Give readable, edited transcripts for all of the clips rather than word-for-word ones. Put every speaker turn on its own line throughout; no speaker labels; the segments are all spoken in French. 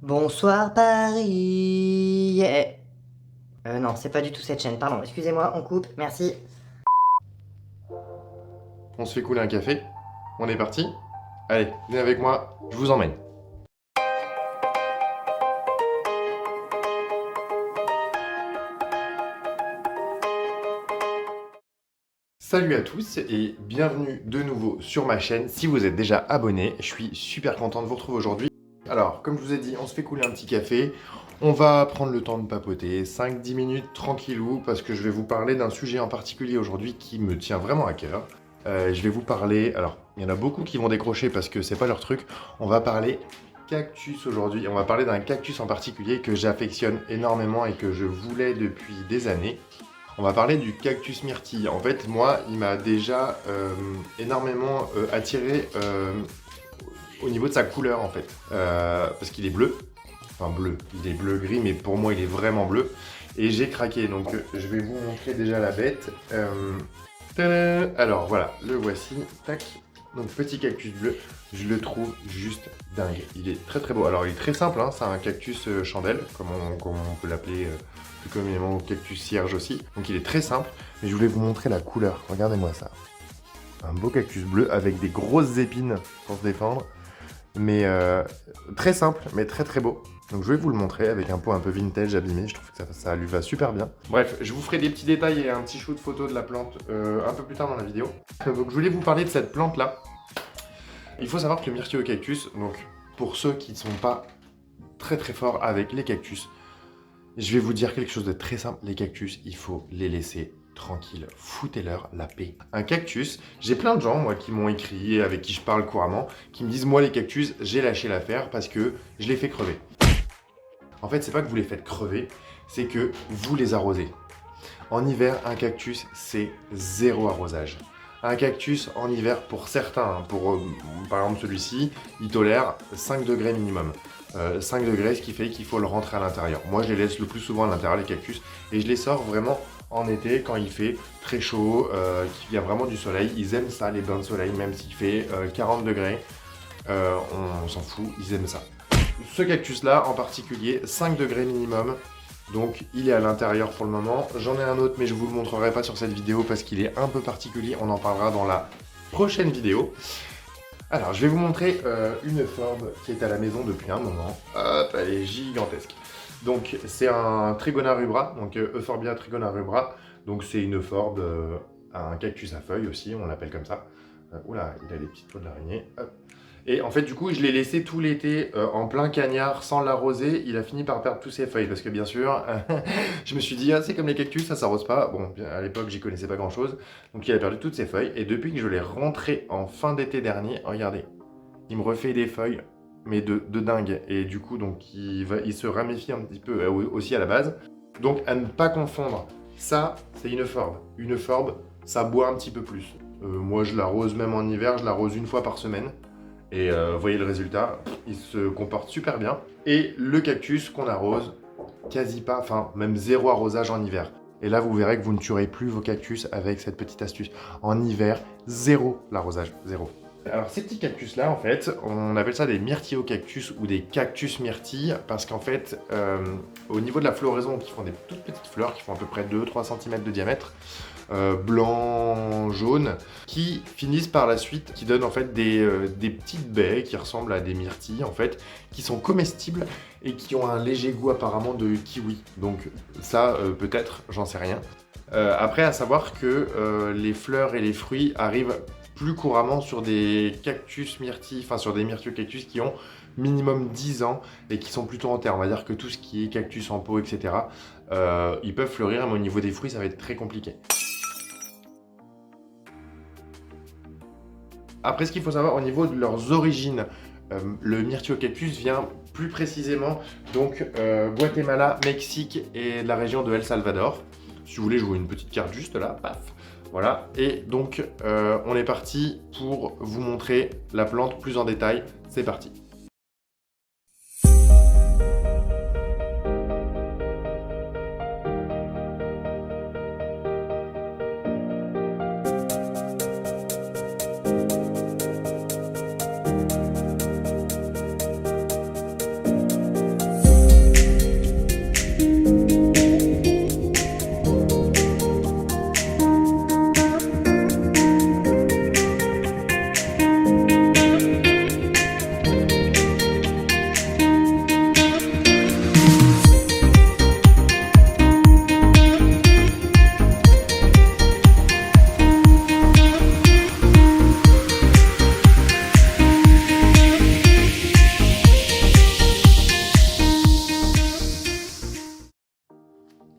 Bonsoir Paris. Non, c'est pas du tout cette chaîne, pardon, excusez-moi, on coupe, merci.
On se fait couler un café. On est parti. Allez, venez avec moi, je vous emmène. Salut à tous et bienvenue de nouveau sur ma chaîne. Si vous êtes déjà abonné, je suis super content de vous retrouver aujourd'hui. Alors, comme je vous ai dit, on se fait couler un petit café. On va prendre le temps de papoter, 5-10 minutes tranquillou, parce que je vais vous parler d'un sujet en particulier aujourd'hui qui me tient vraiment à cœur. Je vais vous parler, alors, il y en a beaucoup qui vont décrocher parce que c'est pas leur truc. On va parler cactus aujourd'hui. On va parler d'un cactus en particulier que j'affectionne énormément et que je voulais depuis des années. On va parler du cactus myrtille. En fait, moi, il m'a déjà énormément attiré au niveau de sa couleur, en fait. Parce qu'il est bleu. Enfin, bleu. Il est bleu-gris, mais pour moi, il est vraiment bleu. Et j'ai craqué. Donc, je vais vous montrer déjà la bête. Tadam. Alors, voilà. Le voici. Tac. Donc, petit cactus bleu. Je le trouve juste dingue. Il est très, très beau. Alors, il est très simple. Hein. C'est un cactus chandelle, comme on peut l'appeler... plus communément cactus cierge aussi. Donc il est très simple, mais je voulais vous montrer la couleur. Regardez-moi ça. Un beau cactus bleu avec des grosses épines pour se défendre. Mais très simple, mais très très beau. Donc je vais vous le montrer avec un pot un peu vintage abîmé. Je trouve que ça lui va super bien. Bref, je vous ferai des petits détails et un petit shoot photo de la plante un peu plus tard dans la vidéo. Donc je voulais vous parler de cette plante là. Il faut savoir que le myrtille au cactus, donc pour ceux qui ne sont pas très très forts avec les cactus, je vais vous dire quelque chose de très simple. Les cactus, il faut les laisser tranquilles. Foutez-leur la paix. Un cactus, j'ai plein de gens, moi, qui m'ont écrit, avec qui je parle couramment, qui me disent, moi, les cactus, j'ai lâché l'affaire parce que je les fais crever. En fait, c'est pas que vous les faites crever, c'est que vous les arrosez. En hiver, un cactus, c'est zéro arrosage. Un cactus en hiver, pour certains, par exemple celui-ci, il tolère 5 degrés minimum. 5 degrés, ce qui fait qu'il faut le rentrer à l'intérieur. Moi, je les laisse le plus souvent à l'intérieur, les cactus, et je les sors vraiment en été, quand il fait très chaud, qu'il y a vraiment du soleil. Ils aiment ça, les bains de soleil, même s'il fait 40 degrés. On s'en fout, ils aiment ça. Ce cactus-là, en particulier, 5 degrés minimum. Donc il est à l'intérieur pour le moment. J'en ai un autre mais je vous le montrerai pas sur cette vidéo parce qu'il est un peu particulier. On en parlera dans la prochaine vidéo. Alors je vais vous montrer une euphorbes qui est à la maison depuis un moment. Hop, elle est gigantesque. Donc c'est un Trigona rubra, donc Euphorbia Trigona rubra. Donc c'est une euphorbes, un cactus à feuilles aussi, on l'appelle comme ça. Oula, il a des petites peaux de l'araignée. Hop. Et en fait, du coup, je l'ai laissé tout l'été en plein cagnard sans l'arroser. Il a fini par perdre tous ses feuilles parce que, bien sûr, je me suis dit, ah, c'est comme les cactus, ça s'arrose pas. Bon, à l'époque, j'y connaissais pas grand chose. Donc, il a perdu toutes ses feuilles. Et depuis que je l'ai rentré en fin d'été dernier, regardez, il me refait des feuilles, mais de dingue. Et du coup, donc, il se ramifie un petit peu aussi à la base. Donc, à ne pas confondre, ça, c'est une euphorbes. Une euphorbes, ça boit un petit peu plus. Moi, je l'arrose même en hiver, je l'arrose une fois par semaine. Et voyez le résultat, il se comporte super bien. Et le cactus qu'on arrose, quasi pas, enfin même zéro arrosage en hiver. Et là, vous verrez que vous ne tuerez plus vos cactus avec cette petite astuce. En hiver, zéro l'arrosage, zéro. Alors ces petits cactus là en fait, on appelle ça des myrtillocactus ou des cactus myrtilles parce qu'en fait au niveau de la floraison qui font des toutes petites fleurs qui font à peu près 2-3 cm de diamètre, blanc, jaune, qui finissent par la suite, qui donnent en fait des petites baies qui ressemblent à des myrtilles en fait, qui sont comestibles et qui ont un léger goût apparemment de kiwi. Donc ça peut-être, j'en sais rien. Après à savoir que les fleurs et les fruits arrivent plus couramment sur des cactus myrtilles, enfin sur des myrtillocactus qui ont minimum 10 ans et qui sont plutôt en terre. On va dire que tout ce qui est cactus en pot, etc., ils peuvent fleurir, mais au niveau des fruits, ça va être très compliqué. Après, ce qu'il faut savoir au niveau de leurs origines, le myrtillocactus vient plus précisément donc Guatemala, Mexique et de la région de El Salvador. Si vous voulez, je vous mets une petite carte juste là, paf. Voilà, et donc on est parti pour vous montrer la plante plus en détail. C'est parti.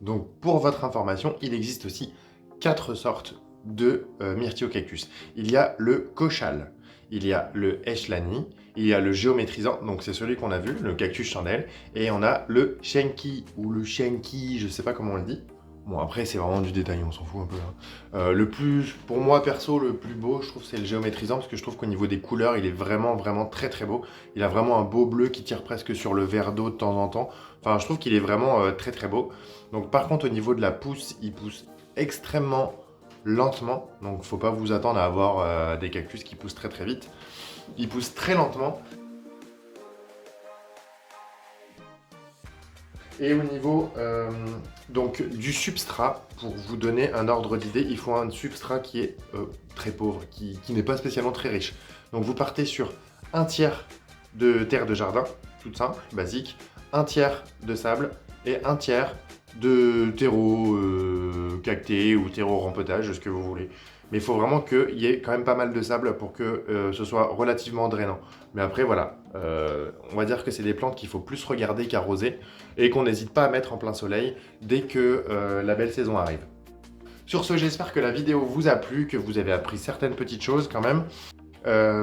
Donc pour votre information, il existe aussi 4 sortes de myrtilles au cactus. Il y a le kochal, il y a le eshlani, il y a le géométrisant, donc c'est celui qu'on a vu, le cactus chandelle, et on a le shenki, ou le shenki, je sais pas comment on le dit. Bon, après, c'est vraiment du détail, on s'en fout un peu. Hein. Le plus, pour moi, perso, le plus beau, je trouve, c'est le géométrisant, parce que je trouve qu'au niveau des couleurs, il est vraiment, vraiment très, très beau. Il a vraiment un beau bleu qui tire presque sur le vert d'eau de temps en temps. Enfin, je trouve qu'il est vraiment très, très beau. Donc, par contre, au niveau de la pousse, il pousse extrêmement lentement. Donc, faut pas vous attendre à avoir des cactus qui poussent très, très vite. Il pousse très lentement. Et au niveau donc, du substrat, pour vous donner un ordre d'idée, il faut un substrat qui est très pauvre, qui n'est pas spécialement très riche. Donc vous partez sur un tiers de terre de jardin, toute simple, basique, un tiers de sable et un tiers de terreau cacté ou terreau rempotage, ce que vous voulez. Mais il faut vraiment qu'il y ait quand même pas mal de sable pour que ce soit relativement drainant. Mais après, voilà, on va dire que c'est des plantes qu'il faut plus regarder qu'arroser et qu'on n'hésite pas à mettre en plein soleil dès que la belle saison arrive. Sur ce, j'espère que la vidéo vous a plu, que vous avez appris certaines petites choses quand même.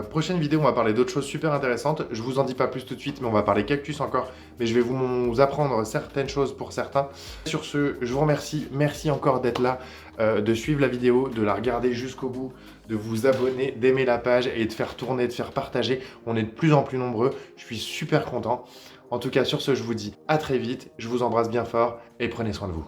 Prochaine vidéo, on va parler d'autres choses super intéressantes. Je vous en dis pas plus tout de suite, mais on va parler cactus encore. Mais je vais vous apprendre certaines choses pour certains. Sur ce, je vous remercie. Merci encore d'être là, de suivre la vidéo, de la regarder jusqu'au bout, de vous abonner, d'aimer la page et de faire tourner, de faire partager. On est de plus en plus nombreux. Je suis super content. En tout cas, sur ce, je vous dis à très vite. Je vous embrasse bien fort et prenez soin de vous.